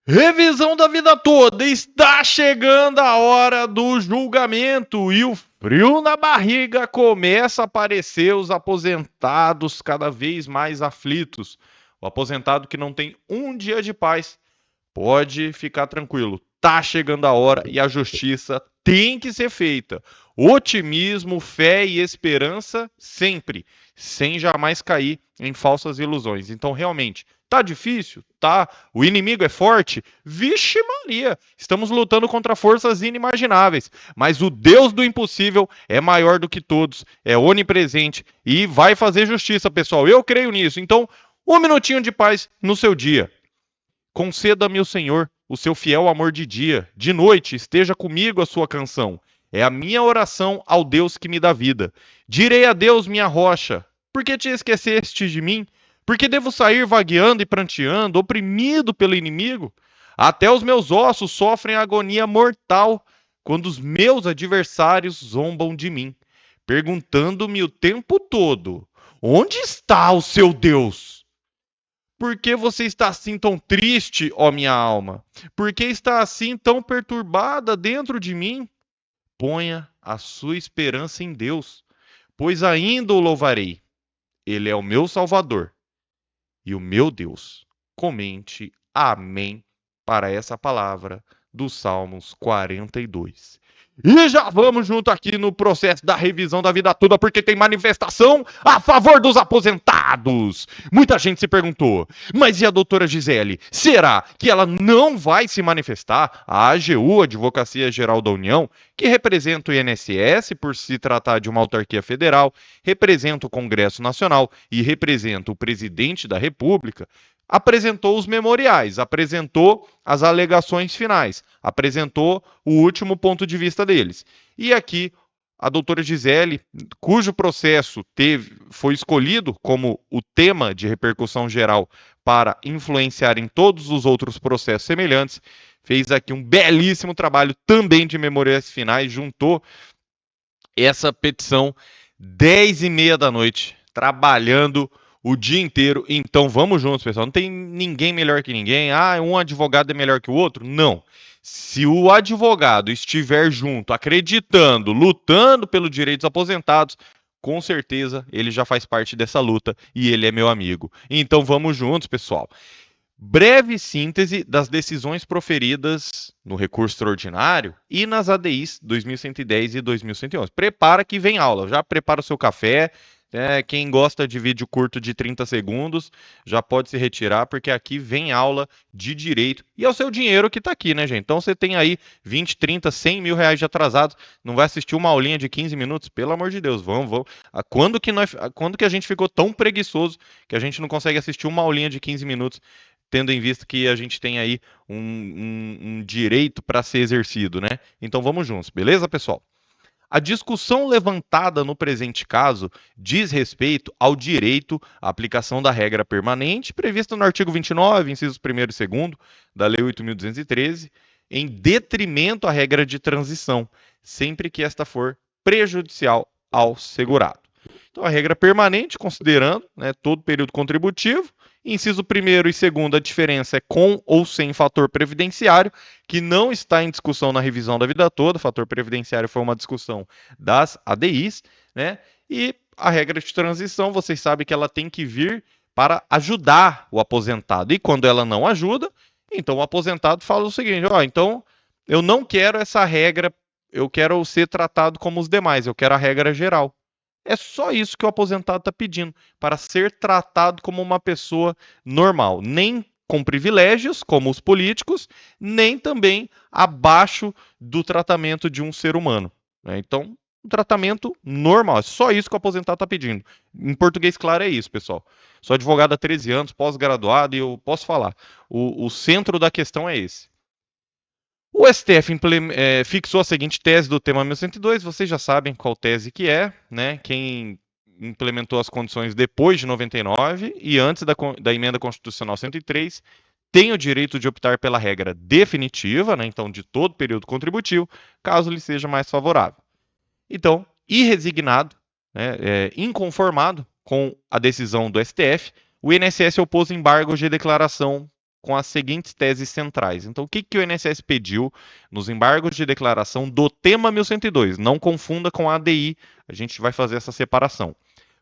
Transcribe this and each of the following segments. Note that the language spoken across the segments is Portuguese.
Revisão da vida toda, está chegando a hora do julgamento e o frio na barriga começa a aparecer os aposentados cada vez mais aflitos. O aposentado que não tem um dia de paz pode ficar tranquilo. Tá chegando a hora e a justiça tem que ser feita. Otimismo, fé e esperança sempre, sem jamais cair em falsas ilusões. Então, realmente, tá difícil? Tá. O inimigo é forte? Vixe Maria! Estamos lutando contra forças inimagináveis. Mas o Deus do impossível é maior do que todos, é onipresente e vai fazer justiça, pessoal. Eu creio nisso. Então, um minutinho de paz no seu dia. Conceda-me o Senhor o seu fiel amor de dia. De noite esteja comigo a sua canção. É a minha oração ao Deus que me dá vida. Direi a Deus, minha rocha, por que te esqueceste de mim? Por que devo sair vagueando e pranteando, oprimido pelo inimigo? Até os meus ossos sofrem agonia mortal quando os meus adversários zombam de mim, perguntando-me o tempo todo: onde está o seu Deus? Por que você está assim tão triste, ó minha alma? Por que está assim tão perturbada dentro de mim? Ponha a sua esperança em Deus, pois ainda o louvarei. Ele é o meu Salvador e o meu Deus. Comente amém para essa palavra dos Salmos 42. E já vamos junto aqui no processo da revisão da vida toda, porque tem manifestação a favor dos aposentados. Muita gente se perguntou, mas e a doutora Gisele? Será que ela não vai se manifestar? A AGU, Advocacia Geral da União, que representa o INSS por se tratar de uma autarquia federal, representa o Congresso Nacional e representa o presidente da República, apresentou os memoriais, apresentou as alegações finais, apresentou o último ponto de vista deles. E aqui a doutora Gisele, cujo processo foi escolhido como o tema de repercussão geral para influenciar em todos os outros processos semelhantes, fez aqui um belíssimo trabalho também de memoriais finais, juntou essa petição 10h30 da noite, trabalhando o dia inteiro. Então vamos juntos, pessoal. Não tem ninguém melhor que ninguém. Ah, um advogado é melhor que o outro? Não. Se o advogado estiver junto, acreditando, lutando pelos direitos aposentados, com certeza ele já faz parte dessa luta e ele é meu amigo. Então vamos juntos, pessoal. Breve síntese das decisões proferidas no recurso extraordinário e nas ADIs 2110 e 2111. Prepara que vem aula, já prepara o seu café. Quem gosta de vídeo curto de 30 segundos já pode se retirar, porque aqui vem aula de direito. E é o seu dinheiro que está aqui, né, gente? Então você tem aí 20, 30, 100 mil reais de atrasados, não vai assistir uma aulinha de 15 minutos? Pelo amor de Deus, vamos. Quando que a gente ficou tão preguiçoso que a gente não consegue assistir uma aulinha de 15 minutos? Tendo em vista que a gente tem aí um direito para ser exercido, né? Então vamos juntos, beleza, pessoal? A discussão levantada no presente caso diz respeito ao direito à aplicação da regra permanente prevista no artigo 29, incisos 1º e 2º da Lei 8.213, em detrimento à regra de transição, sempre que esta for prejudicial ao segurado. Então, a regra permanente, considerando, né, todo o período contributivo. Inciso 1º e 2º, a diferença é com ou sem fator previdenciário, que não está em discussão na revisão da vida toda. O fator previdenciário foi uma discussão das ADIs, né? E a regra de transição, vocês sabem que ela tem que vir para ajudar o aposentado. E quando ela não ajuda, então o aposentado fala o seguinte: ó, então eu não quero essa regra, eu quero ser tratado como os demais, eu quero a regra geral. É só isso que o aposentado está pedindo, para ser tratado como uma pessoa normal, nem com privilégios, como os políticos, nem também abaixo do tratamento de um ser humano. Né? Então, um tratamento normal, é só isso que o aposentado está pedindo. Em português claro é isso, pessoal. Sou advogado há 13 anos, pós-graduado, e eu posso falar. O centro da questão é esse. O STF fixou a seguinte tese do tema 1102, vocês já sabem qual tese que é, né? Quem implementou as condições depois de 99 e antes da emenda constitucional 103 tem o direito de optar pela regra definitiva, né? Então de todo período contributivo, caso lhe seja mais favorável. Então, irresignado, né, inconformado com a decisão do STF, o INSS opôs embargos de declaração com as seguintes teses centrais. Então, o que o INSS pediu nos embargos de declaração do tema 1102? Não confunda com a ADI, a gente vai fazer essa separação.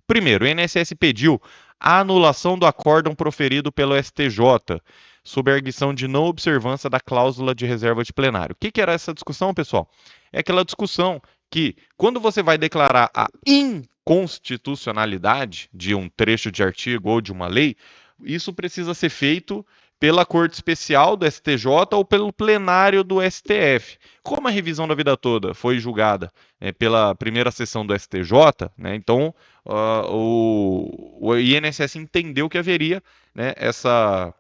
Primeiro, o INSS pediu a anulação do acórdão proferido pelo STJ, sob a arguição de não observância da cláusula de reserva de plenário. O que era essa discussão, pessoal? É aquela discussão que, quando você vai declarar a inconstitucionalidade de um trecho de artigo ou de uma lei, isso precisa ser feito pela Corte Especial do STJ ou pelo plenário do STF. Como a revisão da vida toda foi julgada pela primeira sessão do STJ, né, então o INSS entendeu que haveria, né, essa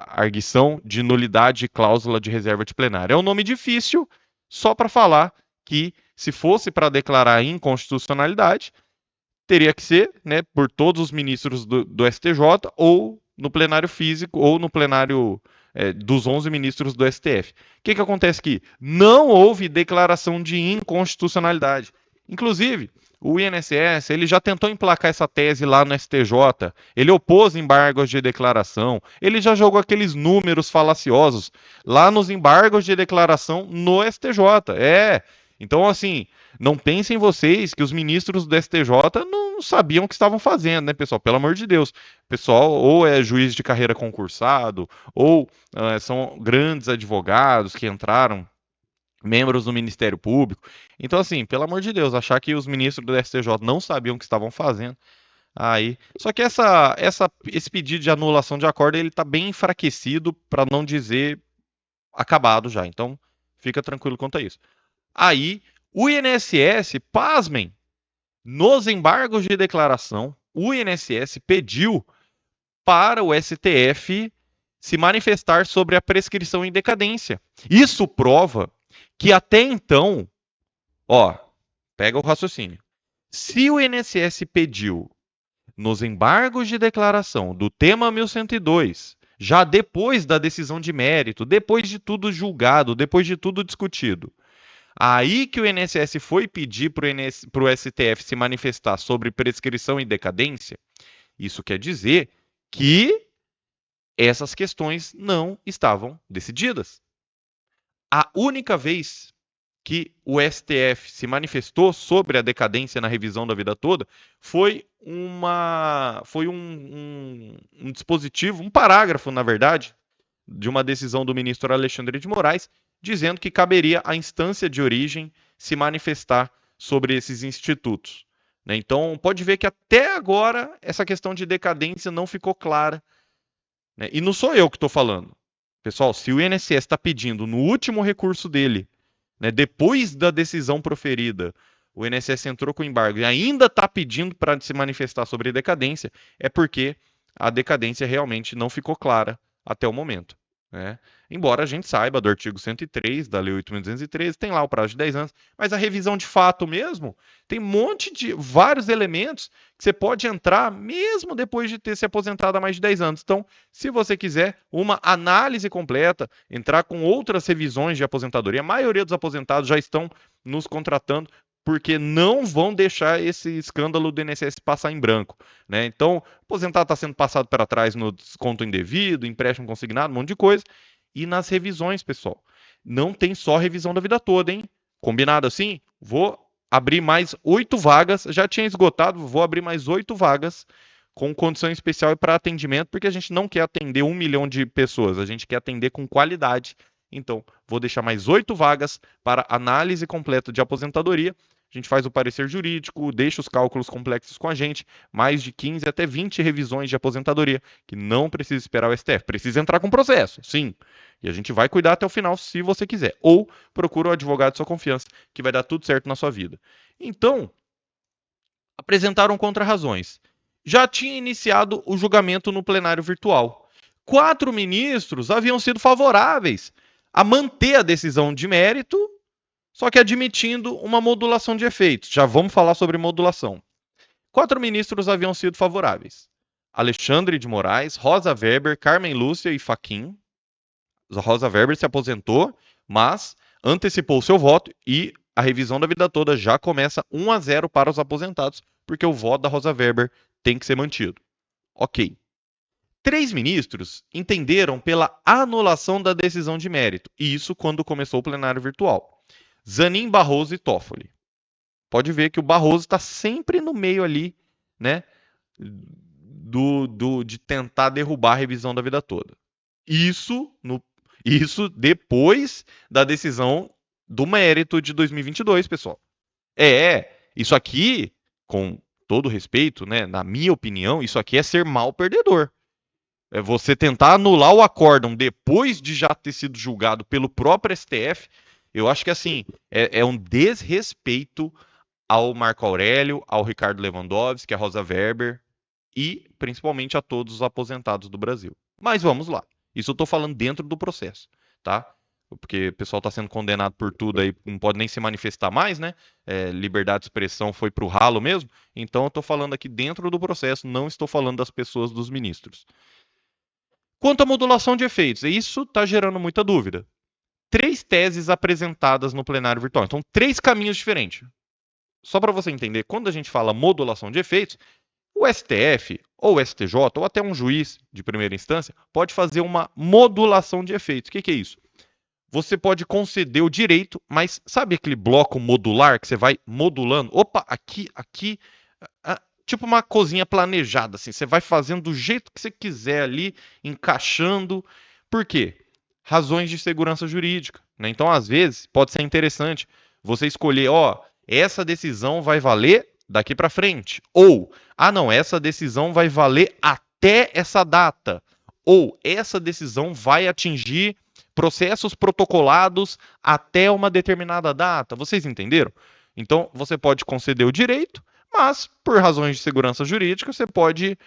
arguição de nulidade e cláusula de reserva de plenário. É um nome difícil, só para falar que, se fosse para declarar inconstitucionalidade, teria que ser, né, por todos os ministros do STJ ou no plenário físico ou no plenário dos 11 ministros do STF. O que acontece aqui? Não houve declaração de inconstitucionalidade. Inclusive, o INSS ele já tentou emplacar essa tese lá no STJ, ele opôs embargos de declaração, ele já jogou aqueles números falaciosos lá nos embargos de declaração no STJ. Então, assim, não pensem vocês que os ministros do STJ não sabiam o que estavam fazendo, né, pessoal? Pelo amor de Deus. O pessoal ou é juiz de carreira concursado, ou são grandes advogados que entraram, membros do Ministério Público. Então, assim, pelo amor de Deus, achar que os ministros do STJ não sabiam o que estavam fazendo, aí. Só que esse pedido de anulação de acordo, ele está bem enfraquecido, para não dizer acabado já. Então, fica tranquilo quanto a isso. Aí, o INSS, pasmem, nos embargos de declaração, o INSS pediu para o STF se manifestar sobre a prescrição em decadência. Isso prova que até então, pega o raciocínio. Se o INSS pediu nos embargos de declaração do tema 1102, já depois da decisão de mérito, depois de tudo julgado, depois de tudo discutido, aí que o INSS foi pedir para o STF se manifestar sobre prescrição e decadência, isso quer dizer que essas questões não estavam decididas. A única vez que o STF se manifestou sobre a decadência na revisão da vida toda foi um dispositivo, um parágrafo, na verdade, de uma decisão do ministro Alexandre de Moraes, dizendo que caberia à instância de origem se manifestar sobre esses institutos. Então, pode ver que até agora essa questão de decadência não ficou clara. E não sou eu que estou falando. Pessoal, se o INSS está pedindo no último recurso dele, depois da decisão proferida, o INSS entrou com embargo e ainda está pedindo para se manifestar sobre decadência, é porque a decadência realmente não ficou clara até o momento. Embora a gente saiba do artigo 103 da Lei 8.213, tem lá o prazo de 10 anos, mas a revisão de fato mesmo tem vários elementos que você pode entrar mesmo depois de ter se aposentado há mais de 10 anos. Então, se você quiser uma análise completa, entrar com outras revisões de aposentadoria, a maioria dos aposentados já estão nos contratando porque não vão deixar esse escândalo do INSS passar em branco. Então, o aposentado está sendo passado para trás no desconto indevido, empréstimo consignado, um monte de coisa. E nas revisões, pessoal, não tem só revisão da vida toda, hein? Combinado assim? Vou abrir mais 8 vagas, já tinha esgotado, vou abrir mais 8 vagas com condição especial e para atendimento, porque a gente não quer atender 1 milhão de pessoas, a gente quer atender com qualidade. Então, vou deixar mais 8 vagas para análise completa de aposentadoria. A gente faz o parecer jurídico, deixa os cálculos complexos com a gente, mais de 15 até 20 revisões de aposentadoria, que não precisa esperar o STF. Precisa entrar com processo, sim. E a gente vai cuidar até o final, se você quiser. Ou procura o advogado de sua confiança, que vai dar tudo certo na sua vida. Então, apresentaram contra-razões. Já tinha iniciado o julgamento no plenário virtual. 4 ministros haviam sido favoráveis a manter a decisão de mérito, só que admitindo uma modulação de efeitos. Já vamos falar sobre modulação. 4 ministros haviam sido favoráveis. Alexandre de Moraes, Rosa Weber, Carmen Lúcia e Fachin. Rosa Weber se aposentou, mas antecipou seu voto e a revisão da vida toda já começa 1-0 para os aposentados, porque o voto da Rosa Weber tem que ser mantido. Ok. 3 ministros entenderam pela anulação da decisão de mérito, e isso quando começou o plenário virtual. Zanin, Barroso e Toffoli. Pode ver que o Barroso está sempre no meio ali, né, de tentar derrubar a revisão da vida toda. Isso depois da decisão do mérito de 2022, pessoal. Isso aqui, com todo respeito, né, na minha opinião, isso aqui é ser mal perdedor. É você tentar anular o acórdão depois de já ter sido julgado pelo próprio STF. Eu acho que assim é um desrespeito ao Marco Aurélio, ao Ricardo Lewandowski, à Rosa Weber e principalmente a todos os aposentados do Brasil. Mas vamos lá. Isso eu estou falando dentro do processo, tá? Porque o pessoal está sendo condenado por tudo aí, não pode nem se manifestar mais, né? Liberdade de expressão foi para o ralo mesmo. Então eu estou falando aqui dentro do processo, não estou falando das pessoas, dos ministros. Quanto à modulação de efeitos, isso está gerando muita dúvida. 3 teses apresentadas no plenário virtual. Então, 3 caminhos diferentes. Só para você entender, quando a gente fala modulação de efeitos, o STF, ou o STJ, ou até um juiz de primeira instância, pode fazer uma modulação de efeitos. O que é isso? Você pode conceder o direito, mas sabe aquele bloco modular que você vai modulando? Opa, aqui, tipo uma cozinha planejada, assim. Você vai fazendo do jeito que você quiser ali, encaixando. Por quê? Razões de segurança jurídica, né? Então, às vezes, pode ser interessante você escolher, essa decisão vai valer daqui para frente. Ou, não, essa decisão vai valer até essa data. Ou, essa decisão vai atingir processos protocolados até uma determinada data. Vocês entenderam? Então, você pode conceder o direito, mas, por razões de segurança jurídica, você pode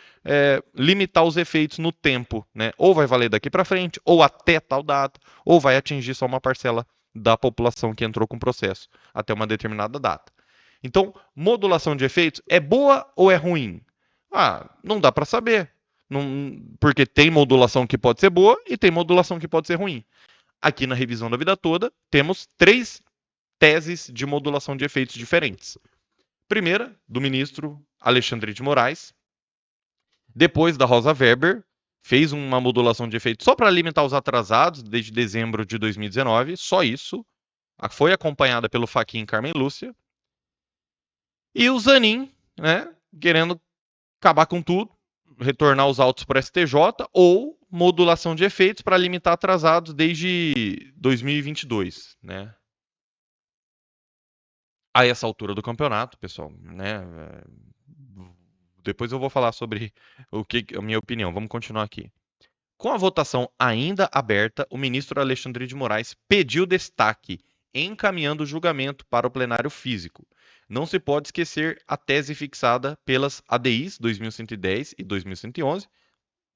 limitar os efeitos no tempo, né? Ou vai valer daqui para frente, ou até tal data, ou vai atingir só uma parcela da população que entrou com o processo até uma determinada data. Então, modulação de efeitos é boa ou é ruim? Não dá para saber. Porque tem modulação que pode ser boa e tem modulação que pode ser ruim. Aqui na revisão da vida toda, temos 3 teses de modulação de efeitos diferentes. Primeira, do ministro Alexandre de Moraes. Depois, da Rosa Weber, fez uma modulação de efeitos só para limitar os atrasados desde dezembro de 2019. Só isso. Foi acompanhada pelo Fachin Carmen Lúcia. E o Zanin, né, querendo acabar com tudo, retornar os autos para o STJ ou modulação de efeitos para limitar atrasados desde 2022, né? A essa altura do campeonato, pessoal, né? Depois eu vou falar sobre a minha opinião. Vamos continuar aqui. Com a votação ainda aberta, o ministro Alexandre de Moraes pediu destaque, encaminhando o julgamento para o plenário físico. Não se pode esquecer a tese fixada pelas ADIs 2110 e 2111,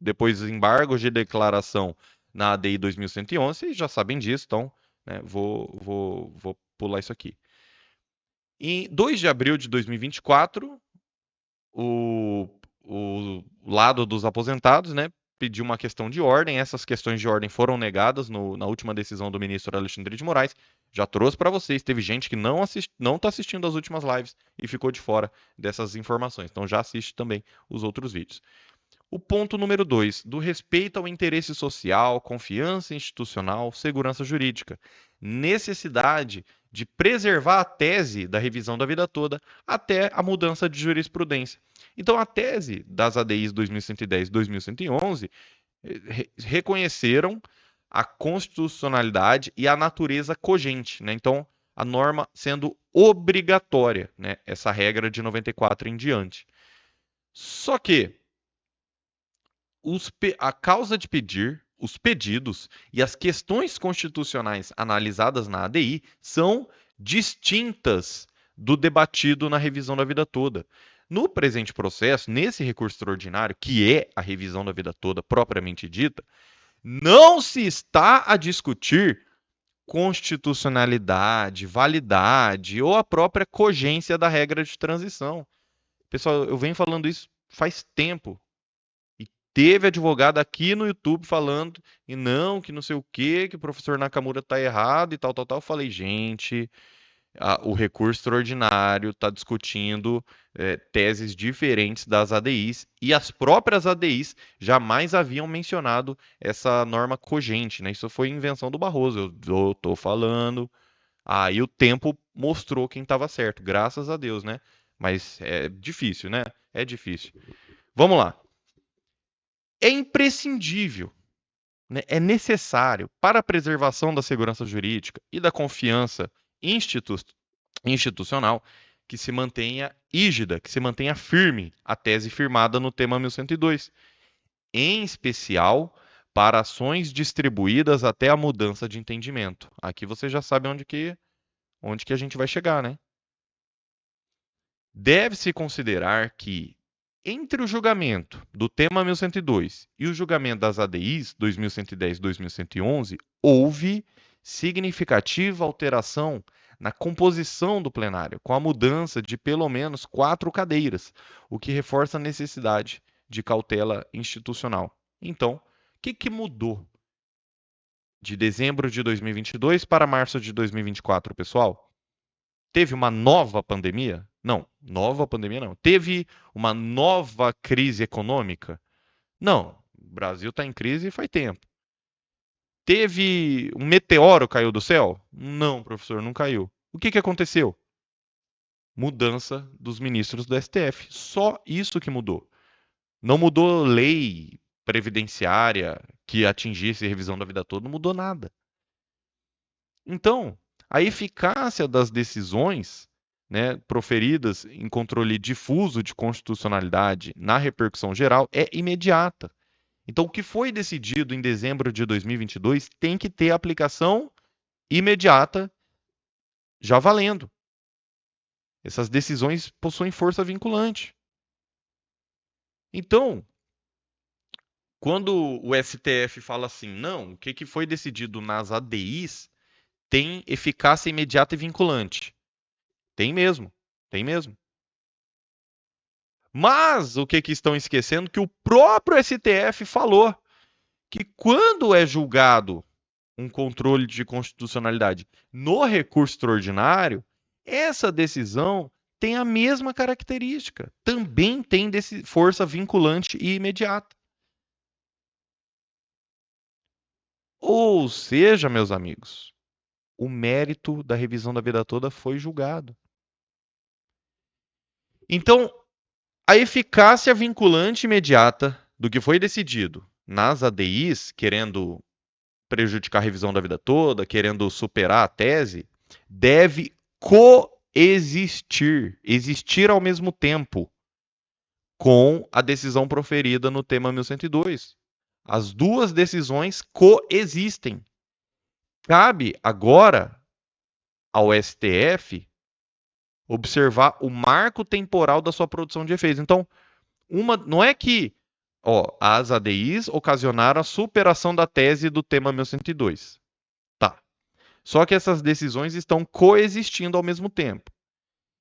depois dos embargos de declaração na ADI 2111, vocês já sabem disso, então né, vou pular isso aqui. Em 2 de abril de 2024, o lado dos aposentados, né, pediu uma questão de ordem. Essas questões de ordem foram negadas na última decisão do ministro Alexandre de Moraes. Já trouxe para vocês. Teve gente que não está assistindo as últimas lives e ficou de fora dessas informações. Então já assiste também os outros vídeos. O ponto número 2, do respeito ao interesse social, confiança institucional, segurança jurídica. Necessidade de preservar a tese da revisão da vida toda até a mudança de jurisprudência. Então, a tese das ADIs 2110 e 2111 reconheceram a constitucionalidade e a natureza cogente, né? Então, a norma sendo obrigatória, né? Essa regra de 94 em diante. Só que a causa de pedir, os pedidos e as questões constitucionais analisadas na ADI são distintas do debatido na revisão da vida toda. No presente processo, nesse recurso extraordinário, que é a revisão da vida toda propriamente dita, não se está a discutir constitucionalidade, validade ou a própria cogência da regra de transição. Pessoal, eu venho falando isso faz tempo. Teve advogado aqui no YouTube falando que não sei o que o professor Nakamura tá errado e tal. Eu falei, gente, o recurso extraordinário está discutindo teses diferentes das ADIs e as próprias ADIs jamais haviam mencionado essa norma cogente, né? Isso foi invenção do Barroso, eu estou falando. Aí o tempo mostrou quem estava certo, graças a Deus, né? Mas é difícil, né? É difícil. Vamos lá. É imprescindível, né? É necessário para a preservação da segurança jurídica e da confiança institu- institucional que se mantenha rígida, que se mantenha firme a tese firmada no tema 1102, em especial para ações distribuídas até a mudança de entendimento. Aqui você já sabe onde que a gente vai chegar, né? Deve-se considerar que, entre o julgamento do tema 1102 e o julgamento das ADIs 2110 e 2111, houve significativa alteração na composição do plenário, com a mudança de pelo menos 4 cadeiras, o que reforça a necessidade de cautela institucional. Então, o que mudou de dezembro de 2022 para março de 2024, pessoal? Teve uma nova pandemia? Não, nova pandemia não. Teve uma nova crise econômica? Não, o Brasil está em crise faz tempo. Teve um meteoro caiu do céu? Não, professor, não caiu. O que aconteceu? Mudança dos ministros do STF. Só isso que mudou. Não mudou lei previdenciária que atingisse a revisão da vida toda, não mudou nada. Então, a eficácia das decisões, né, proferidas em controle difuso de constitucionalidade na repercussão geral é imediata. Então, o que foi decidido em dezembro de 2022 tem que ter aplicação imediata, já valendo. Essas decisões possuem força vinculante. Então, quando o STF fala assim, não, o que foi decidido nas ADIs tem eficácia imediata e vinculante. Tem mesmo, tem mesmo. Mas o que estão esquecendo? Que o próprio STF falou que quando é julgado um controle de constitucionalidade no recurso extraordinário, essa decisão tem a mesma característica. Também tem força vinculante e imediata. Ou seja, meus amigos, o mérito da revisão da vida toda foi julgado. Então, a eficácia vinculante imediata do que foi decidido nas ADIs, querendo prejudicar a revisão da vida toda, querendo superar a tese, deve coexistir, existir ao mesmo tempo com a decisão proferida no tema 1102. As duas decisões coexistem. Cabe agora ao STF observar o marco temporal da sua produção de efeitos. Então, não é que as ADIs ocasionaram a superação da tese do tema 1102. Tá. Só que essas decisões estão coexistindo ao mesmo tempo.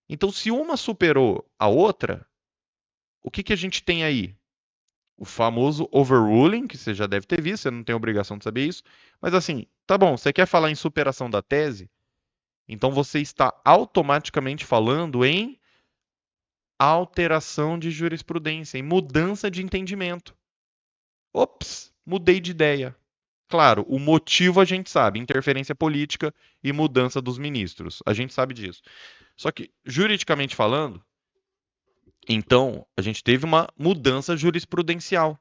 Então, se uma superou a outra, o que a gente tem aí? O famoso overruling, que você já deve ter visto, você não tem obrigação de saber isso. Mas assim, tá bom, você quer falar em superação da tese? Então você está automaticamente falando em alteração de jurisprudência, em mudança de entendimento. Ops, mudei de ideia. Claro, o motivo a gente sabe, interferência política e mudança dos ministros. A gente sabe disso. Só que, juridicamente falando, então, a gente teve uma mudança jurisprudencial.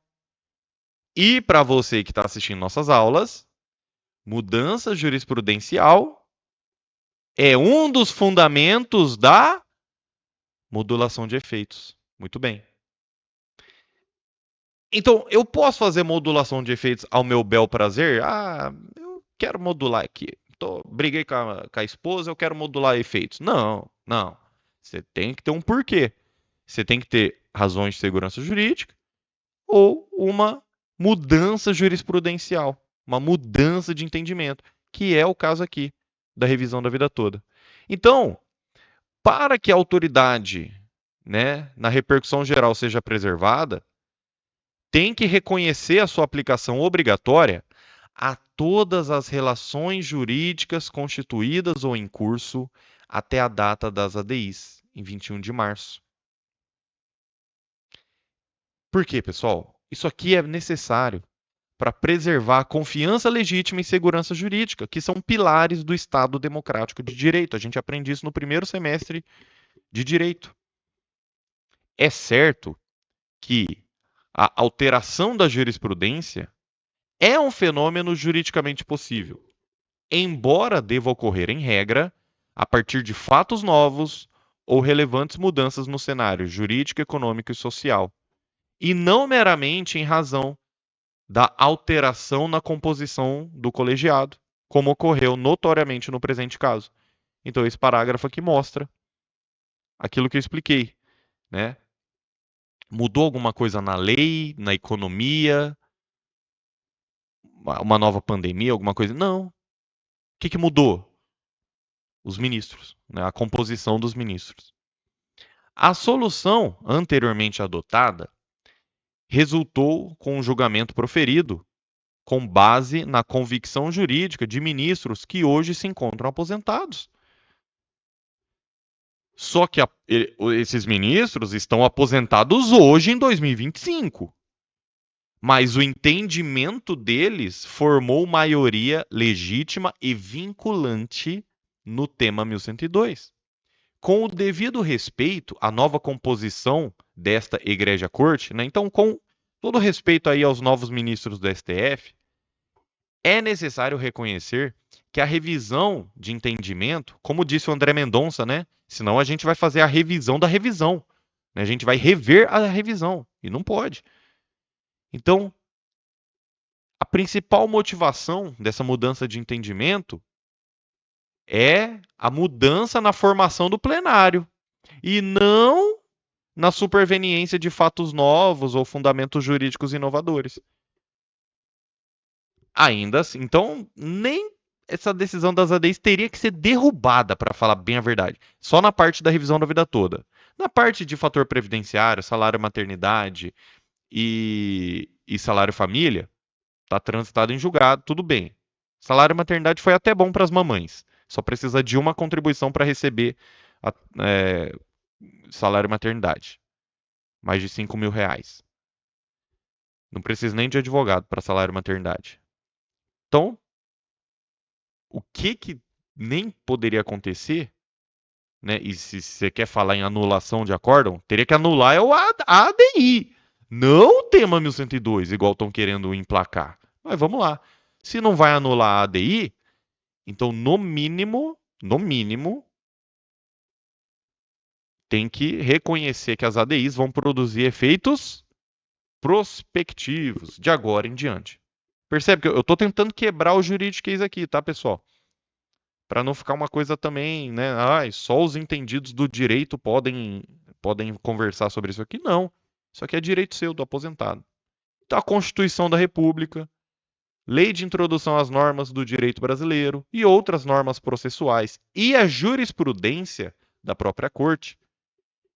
E para você que está assistindo nossas aulas, mudança jurisprudencial é um dos fundamentos da modulação de efeitos. Muito bem. Então, eu posso fazer modulação de efeitos ao meu bel prazer? Ah, eu quero modular aqui. Briguei com a esposa, eu quero modular efeitos. Não, não. Você tem que ter um porquê. Você tem que ter razões de segurança jurídica ou uma mudança jurisprudencial, uma mudança de entendimento, que é o caso aqui da revisão da vida toda. Então, para que a autoridade, né, na repercussão geral seja preservada, tem que reconhecer a sua aplicação obrigatória a todas as relações jurídicas constituídas ou em curso, até a data das ADIs, em 21 de março. Por quê, pessoal? Isso aqui é necessário para preservar a confiança legítima e segurança jurídica, que são pilares do Estado democrático de direito. A gente aprende isso no primeiro semestre de direito. É certo que a alteração da jurisprudência é um fenômeno juridicamente possível, embora deva ocorrer, em regra, a partir de fatos novos ou relevantes mudanças no cenário jurídico, econômico e social, e não meramente em razão da alteração na composição do colegiado, como ocorreu notoriamente no presente caso. Então, esse parágrafo aqui mostra aquilo que eu expliquei, né? Mudou alguma coisa na lei, na economia, uma nova pandemia, alguma coisa? Não. O que mudou? Os ministros, né? A composição dos ministros. A solução anteriormente adotada resultou com um julgamento proferido com base na convicção jurídica de ministros que hoje se encontram aposentados. Só que esses ministros estão aposentados hoje em 2025. Mas o entendimento deles formou maioria legítima e vinculante no tema 1102. Com o devido respeito à nova composição desta Egrégia Corte, né? Então, com todo respeito aí aos novos ministros do STF, é necessário reconhecer que a revisão de entendimento, como disse o André Mendonça, né? Senão a gente vai fazer a revisão da revisão, né? A gente vai rever a revisão, e não pode. Então, a principal motivação dessa mudança de entendimento é a mudança na formação do plenário, e não na superveniência de fatos novos ou fundamentos jurídicos inovadores. Ainda assim, então, nem essa decisão das ADIs teria que ser derrubada, para falar bem a verdade. Só na parte da revisão da vida toda. Na parte de fator previdenciário, salário maternidade e salário família, está transitado em julgado, tudo bem. Salário maternidade foi até bom para as mamães. Só precisa de uma contribuição para receber salário maternidade. Mais de R$ 5.000. Não precisa nem de advogado para salário maternidade. Então, o que nem poderia acontecer, né? E se você quer falar em anulação de acórdão, teria que anular a ADI, não o tema 1102, igual estão querendo emplacar. Mas vamos lá. Se não vai anular a ADI, então no mínimo, tem que reconhecer que as ADIs vão produzir efeitos prospectivos de agora em diante. Percebe que eu estou tentando quebrar o juridiquês aqui, tá, pessoal? Para não ficar uma coisa também, né? Só os entendidos do direito podem conversar sobre isso aqui. Não. Isso aqui é direito seu, do aposentado. Então, a Constituição da República, Lei de Introdução às Normas do Direito Brasileiro e outras normas processuais e a jurisprudência da própria Corte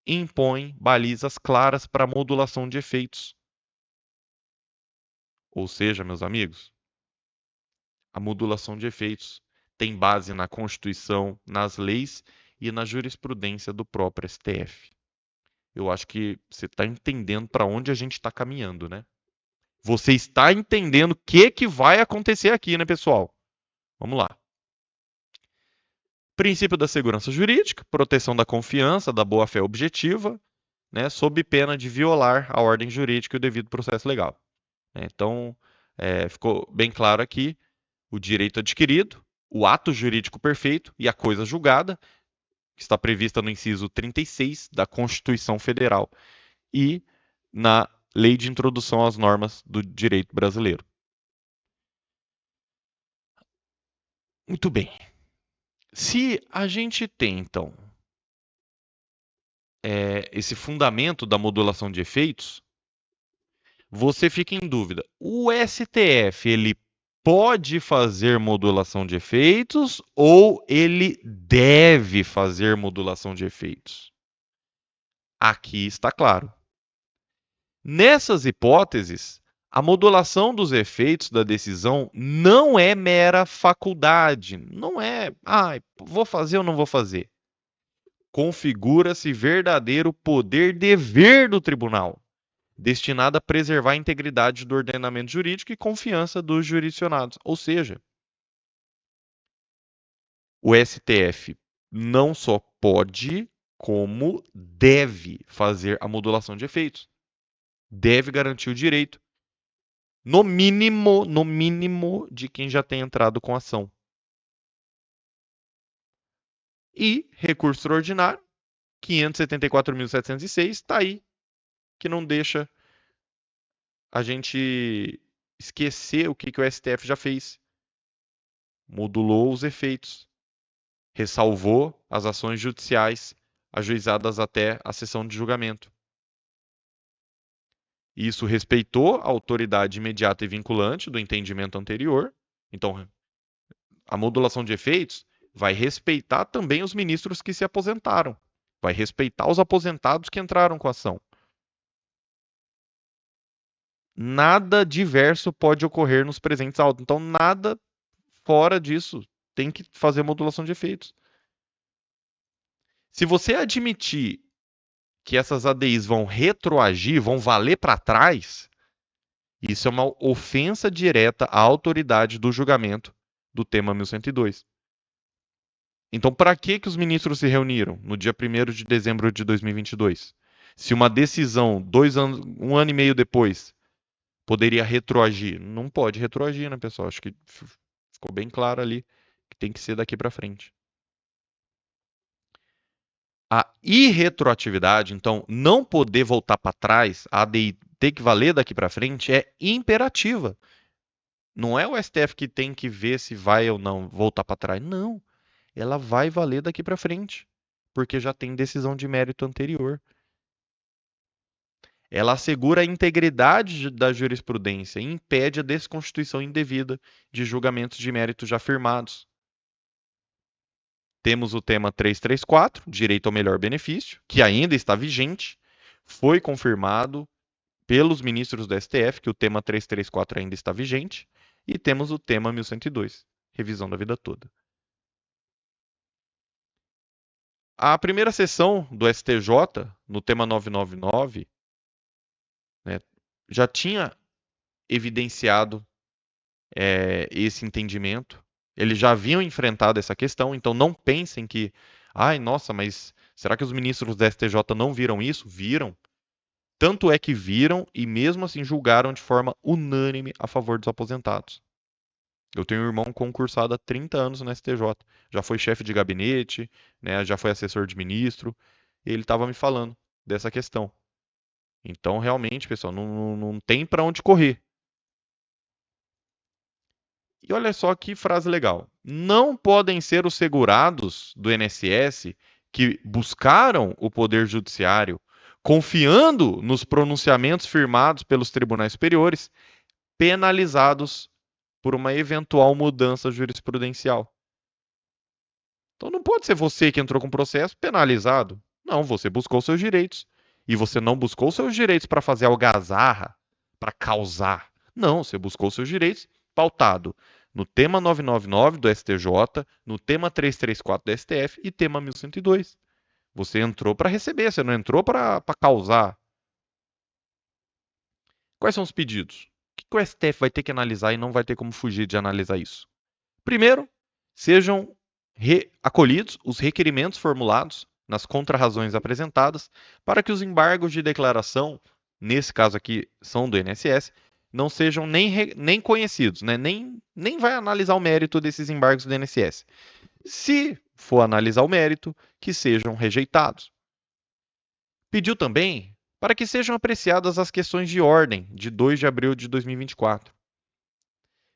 impõem balizas claras para a modulação de efeitos. Ou seja, meus amigos, a modulação de efeitos tem base na Constituição, nas leis e na jurisprudência do próprio STF. Eu acho que você está entendendo para onde a gente está caminhando, né? Você está entendendo o que vai acontecer aqui, né, pessoal? Vamos lá. Princípio da segurança jurídica, proteção da confiança, da boa-fé objetiva, né, sob pena de violar a ordem jurídica e o devido processo legal. Então, ficou bem claro aqui o direito adquirido, o ato jurídico perfeito e a coisa julgada, que está prevista no inciso 36 da Constituição Federal e na Lei de Introdução às Normas do Direito Brasileiro. Muito bem. Se a gente tem, então, esse fundamento da modulação de efeitos, você fica em dúvida. O STF, ele pode fazer modulação de efeitos ou ele deve fazer modulação de efeitos? Aqui está claro. Nessas hipóteses, a modulação dos efeitos da decisão não é mera faculdade, não é, vou fazer ou não vou fazer. configura-se verdadeiro poder-dever do tribunal, destinado a preservar a integridade do ordenamento jurídico e confiança dos jurisdicionados. Ou seja, o STF não só pode, como deve fazer a modulação de efeitos. Deve garantir o direito, no mínimo, de quem já tem entrado com ação. E recurso extraordinário, 574.706, está aí, que não deixa a gente esquecer o que o STF já fez. Modulou os efeitos, ressalvou as ações judiciais ajuizadas até a sessão de julgamento. Isso respeitou a autoridade imediata e vinculante do entendimento anterior. Então, a modulação de efeitos vai respeitar também os ministros que se aposentaram. Vai respeitar os aposentados que entraram com a ação. Nada diverso pode ocorrer nos presentes autos. Então, nada fora disso tem que fazer modulação de efeitos. Se você admitir que essas ADIs vão retroagir, vão valer para trás, isso é uma ofensa direta à autoridade do julgamento do tema 1102. Então, para que os ministros se reuniram no dia 1º de dezembro de 2022? Se uma decisão, 2 anos, 1 ano e meio depois, poderia retroagir? Não pode retroagir, né, pessoal? Acho que ficou bem claro ali que tem que ser daqui para frente. A irretroatividade, então, não poder voltar para trás, a ADI ter que valer daqui para frente, é imperativa. Não é o STF que tem que ver se vai ou não voltar para trás. Não. Ela vai valer daqui para frente, porque já tem decisão de mérito anterior. Ela assegura a integridade da jurisprudência e impede a desconstituição indevida de julgamentos de mérito já firmados. Temos o tema 334, direito ao melhor benefício, que ainda está vigente. Foi confirmado pelos ministros do STF que o tema 334 ainda está vigente. E temos o tema 1102, revisão da vida toda. A primeira sessão do STJ, no tema 999, né, já tinha evidenciado esse entendimento. Eles já haviam enfrentado essa questão, então não pensem que, ai, nossa, mas será que os ministros da STJ não viram isso? Viram. Tanto é que viram e mesmo assim julgaram de forma unânime a favor dos aposentados. Eu tenho um irmão concursado há 30 anos no STJ. Já foi chefe de gabinete, né, já foi assessor de ministro. E ele estava me falando dessa questão. Então, realmente, pessoal, não tem para onde correr. E olha só que frase legal. Não podem ser os segurados do INSS que buscaram o Poder Judiciário, confiando nos pronunciamentos firmados pelos tribunais superiores, penalizados por uma eventual mudança jurisprudencial. Então não pode ser você que entrou com processo penalizado. Não, você buscou seus direitos. E você não buscou seus direitos para fazer algazarra, para causar. Não, você buscou seus direitos pautado no tema 999 do STJ, no tema 334 do STF e tema 1102. Você entrou para receber, você não entrou para causar. Quais são os pedidos? O que o STF vai ter que analisar e não vai ter como fugir de analisar isso? Primeiro, sejam acolhidos os requerimentos formulados nas contrarrazões apresentadas para que os embargos de declaração, nesse caso aqui são do INSS, não sejam nem conhecidos, né? nem vai analisar o mérito desses embargos do INSS. Se for analisar o mérito, que sejam rejeitados. Pediu também para que sejam apreciadas as questões de ordem de 2 de abril de 2024.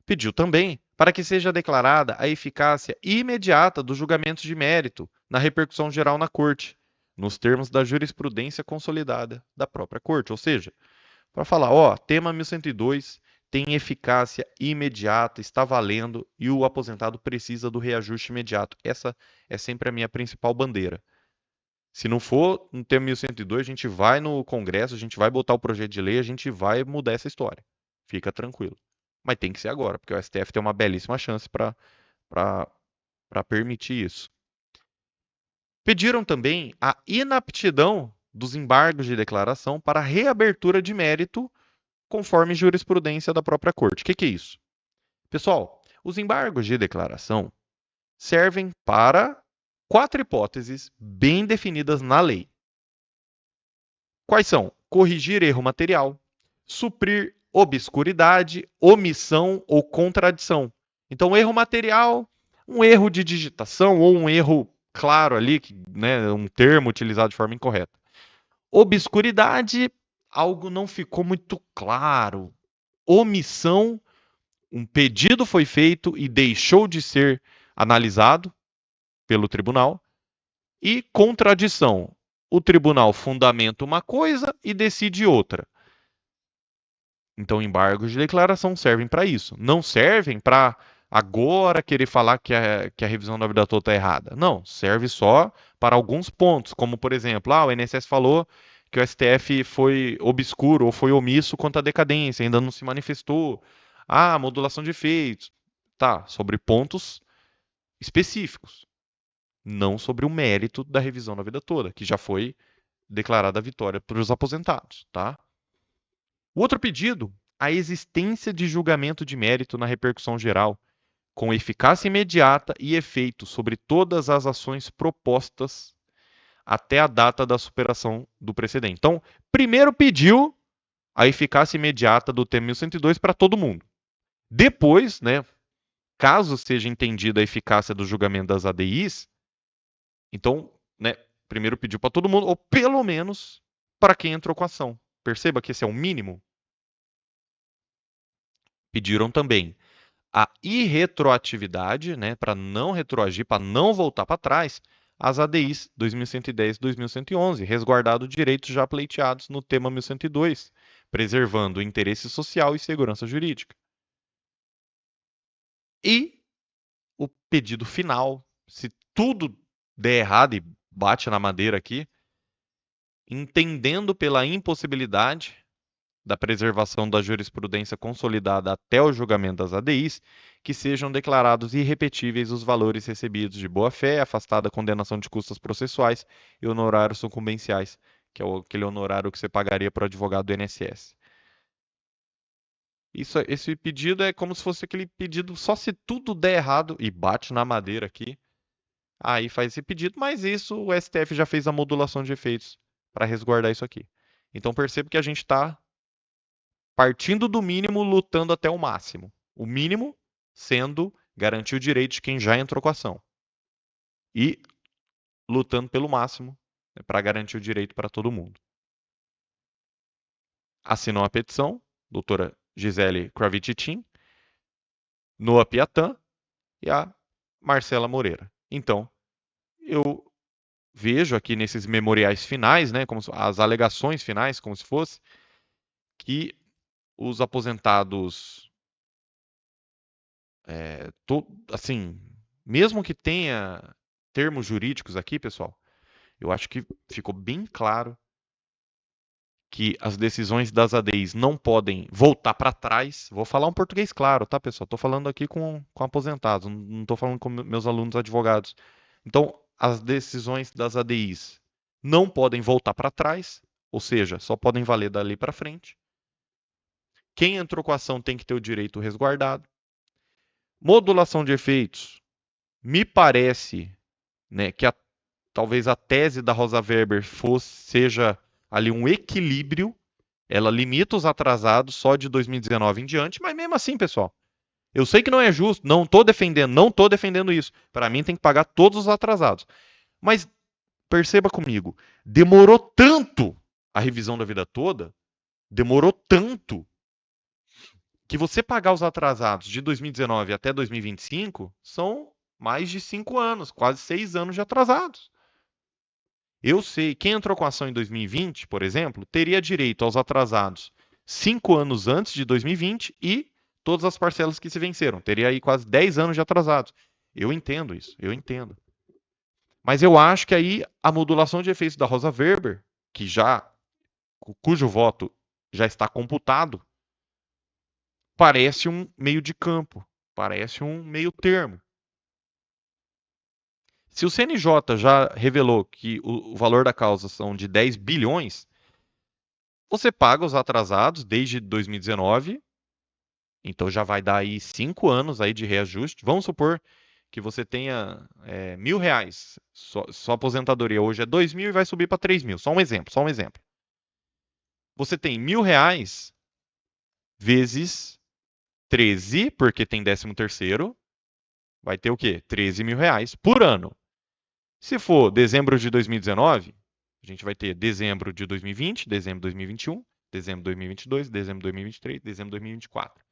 Pediu também para que seja declarada a eficácia imediata dos julgamentos de mérito na repercussão geral na Corte, nos termos da jurisprudência consolidada da própria Corte. Ou seja, para falar, ó, tema 1102 tem eficácia imediata, está valendo e o aposentado precisa do reajuste imediato. Essa é sempre a minha principal bandeira. Se não for no tema 1102, a gente vai no Congresso, a gente vai botar o projeto de lei, a gente vai mudar essa história. Fica tranquilo. Mas tem que ser agora, porque o STF tem uma belíssima chance para permitir isso. Pediram também a inaptidão dos embargos de declaração para reabertura de mérito, conforme jurisprudência da própria Corte. O que é isso? Pessoal, os embargos de declaração servem para 4 hipóteses bem definidas na lei. Quais são? Corrigir erro material, suprir obscuridade, omissão ou contradição. Então, erro material, um erro de digitação ou um erro claro ali, né, um termo utilizado de forma incorreta. Obscuridade, algo não ficou muito claro. Omissão, um pedido foi feito e deixou de ser analisado pelo tribunal. E contradição, o tribunal fundamenta uma coisa e decide outra. Então, embargos de declaração servem para isso. Não servem para agora querer falar que a revisão da vida toda está errada. Não, serve só para alguns pontos, como por exemplo, o INSS falou que o STF foi obscuro ou foi omisso quanto à decadência, ainda não se manifestou. Modulação de efeitos. Tá, sobre pontos específicos, não sobre o mérito da revisão da vida toda, que já foi declarada a vitória para os aposentados, tá? O outro pedido, a existência de julgamento de mérito na repercussão geral, com eficácia imediata e efeito sobre todas as ações propostas até a data da superação do precedente. Então, primeiro pediu a eficácia imediata do tema 1102 para todo mundo. Depois, né, caso seja entendida a eficácia do julgamento das ADIs, então, né, primeiro pediu para todo mundo, ou pelo menos para quem entrou com a ação. Perceba que esse é o mínimo. Pediram também a irretroatividade, né, para não retroagir, para não voltar para trás, as ADIs 2110 e 2111, resguardado direitos já pleiteados no tema 1102, preservando o interesse social e segurança jurídica. E o pedido final, se tudo der errado e bate na madeira aqui, entendendo pela impossibilidade da preservação da jurisprudência consolidada até o julgamento das ADIs, que sejam declarados irrepetíveis os valores recebidos de boa-fé, afastada a condenação de custas processuais e honorários sucumbenciais, que é aquele honorário que você pagaria para o advogado do INSS. Esse pedido é como se fosse aquele pedido, só se tudo der errado, e bate na madeira aqui, aí faz esse pedido, mas isso o STF já fez a modulação de efeitos para resguardar isso aqui. Então perceba que a gente está partindo do mínimo, lutando até o máximo. O mínimo sendo garantir o direito de quem já entrou com a ação. E lutando pelo máximo, né, para garantir o direito para todo mundo. Assinou a petição, doutora Gisele Kravitchin, Noa Piatan e a Marcela Moreira. Então, eu vejo aqui nesses memoriais finais, né, como as alegações finais, como se fosse, que os aposentados, assim, mesmo que tenha termos jurídicos aqui, pessoal, eu acho que ficou bem claro que as decisões das ADIs não podem voltar para trás. Vou falar um português claro, tá, pessoal? Estou falando aqui com aposentados, não estou falando com meus alunos advogados. Então, as decisões das ADIs não podem voltar para trás, ou seja, só podem valer dali para frente. Quem entrou com a ação tem que ter o direito resguardado. Modulação de efeitos. Me parece, né, que talvez a tese da Rosa Weber seja ali um equilíbrio. Ela limita os atrasados só de 2019 em diante, mas mesmo assim, pessoal, eu sei que não é justo, não estou defendendo isso. Para mim tem que pagar todos os atrasados. Mas perceba comigo, demorou tanto a revisão da vida toda, demorou tanto, que você pagar os atrasados de 2019 até 2025 são mais de 5 anos, quase 6 anos de atrasados. Eu sei, quem entrou com a ação em 2020, por exemplo, teria direito aos atrasados 5 anos antes de 2020 e todas as parcelas que se venceram. Teria aí quase 10 anos de atrasados. Eu entendo isso, eu entendo. Mas eu acho que aí a modulação de efeitos da Rosa Weber, cujo voto já está computado, parece um meio de campo, parece um meio termo. Se o CNJ já revelou que o valor da causa são de 10 bilhões, você paga os atrasados desde 2019, então já vai dar aí 5 anos aí de reajuste. Vamos supor que você tenha R$ 1.000. Sua aposentadoria hoje é 2.000 e vai subir para 3.000. Só um exemplo, só um exemplo. Você tem R$ 1.000 vezes 13, porque tem 13º, vai ter o quê? R$ 13.000 por ano. Se for dezembro de 2019, a gente vai ter dezembro de 2020, dezembro de 2021, dezembro de 2022, dezembro de 2023, dezembro de 2024.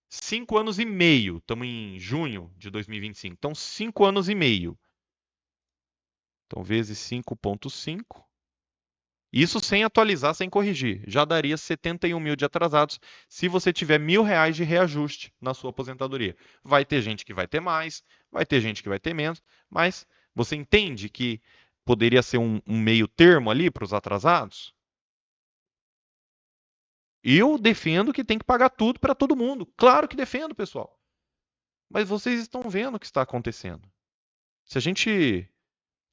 5 anos e meio. Estamos em junho de 2025. Então, 5 anos e meio. Então, vezes 5,5. Isso sem atualizar, sem corrigir. Já daria 71 mil de atrasados se você tiver R$ 1.000 de reajuste na sua aposentadoria. Vai ter gente que vai ter mais, vai ter gente que vai ter menos, mas você entende que poderia ser um meio termo ali para os atrasados? Eu defendo que tem que pagar tudo para todo mundo. Claro que defendo, pessoal. Mas vocês estão vendo o que está acontecendo. Se a gente,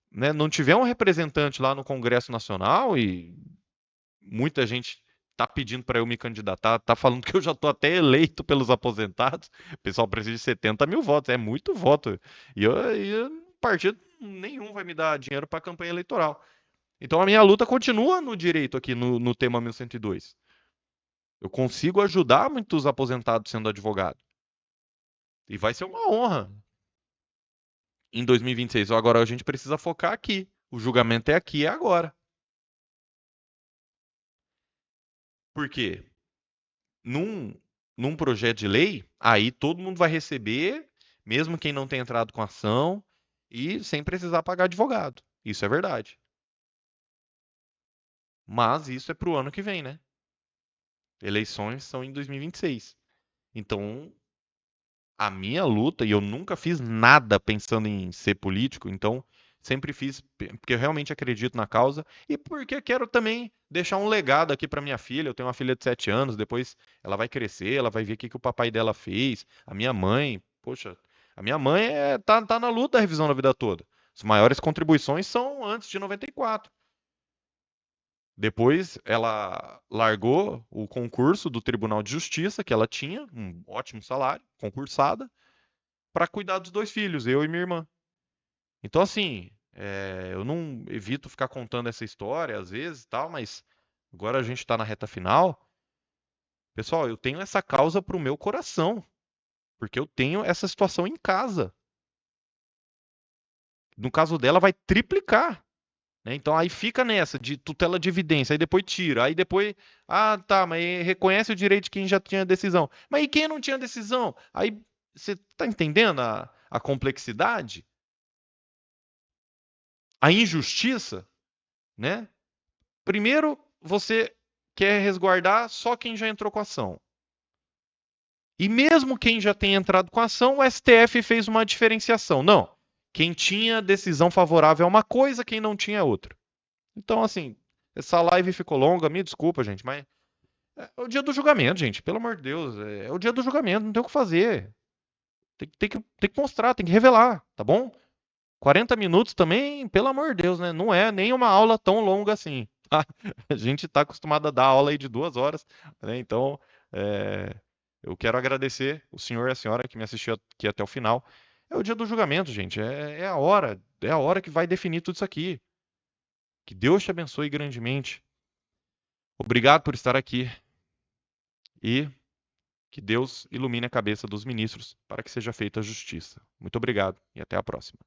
né, não tiver um representante lá no Congresso Nacional e muita gente está pedindo para eu me candidatar, está falando que eu já estou até eleito pelos aposentados, o pessoal precisa de 70 mil votos, é muito voto. E partido nenhum vai me dar dinheiro para a campanha eleitoral. Então a minha luta continua no direito aqui no tema 1102. Eu consigo ajudar muitos aposentados sendo advogado. E vai ser uma honra em 2026. Agora a gente precisa focar aqui. O julgamento é aqui, é agora. Por quê? Num projeto de lei, aí todo mundo vai receber, mesmo quem não tem entrado com ação, e sem precisar pagar advogado. Isso é verdade. Mas isso é para o ano que vem, né? Eleições são em 2026. Então, a minha luta, e eu nunca fiz nada pensando em ser político, então sempre fiz porque eu realmente acredito na causa e porque quero também deixar um legado aqui para minha filha. Eu tenho uma filha de 7 anos, depois ela vai crescer, ela vai ver o que o papai dela fez. A minha mãe, poxa, a minha mãe tá na luta da revisão da vida toda. As maiores contribuições são antes de 94. Depois ela largou o concurso do Tribunal de Justiça, que ela tinha, um ótimo salário, concursada, para cuidar dos 2 filhos, eu e minha irmã. Então, assim, eu não evito ficar contando essa história às vezes, tal, mas agora a gente está na reta final. Pessoal, eu tenho essa causa para o meu coração, porque eu tenho essa situação em casa. No caso dela, vai triplicar. Né? Então aí fica nessa de tutela de evidência, aí depois tira, aí depois, tá, mas reconhece o direito de quem já tinha decisão. Mas e quem não tinha decisão? Aí você está entendendo a complexidade? A injustiça, né? Primeiro, você quer resguardar só quem já entrou com a ação. E mesmo quem já tem entrado com a ação, o STF fez uma diferenciação. Não, quem tinha decisão favorável é uma coisa, quem não tinha é outra. Então, assim, essa live ficou longa, me desculpa, gente, mas é o dia do julgamento, gente. Pelo amor de Deus, é o dia do julgamento, não tem o que fazer. Tem que mostrar, tem que revelar, tá bom? 40 minutos também, pelo amor de Deus, né? Não é nem uma aula tão longa assim. Tá? A gente está acostumado a dar aula aí de 2 horas, né? Então, é, eu quero agradecer o senhor e a senhora que me assistiu aqui até o final. É o dia do julgamento, gente. É a hora que vai definir tudo isso aqui. Que Deus te abençoe grandemente. Obrigado por estar aqui e que Deus ilumine a cabeça dos ministros para que seja feita a justiça. Muito obrigado e até a próxima.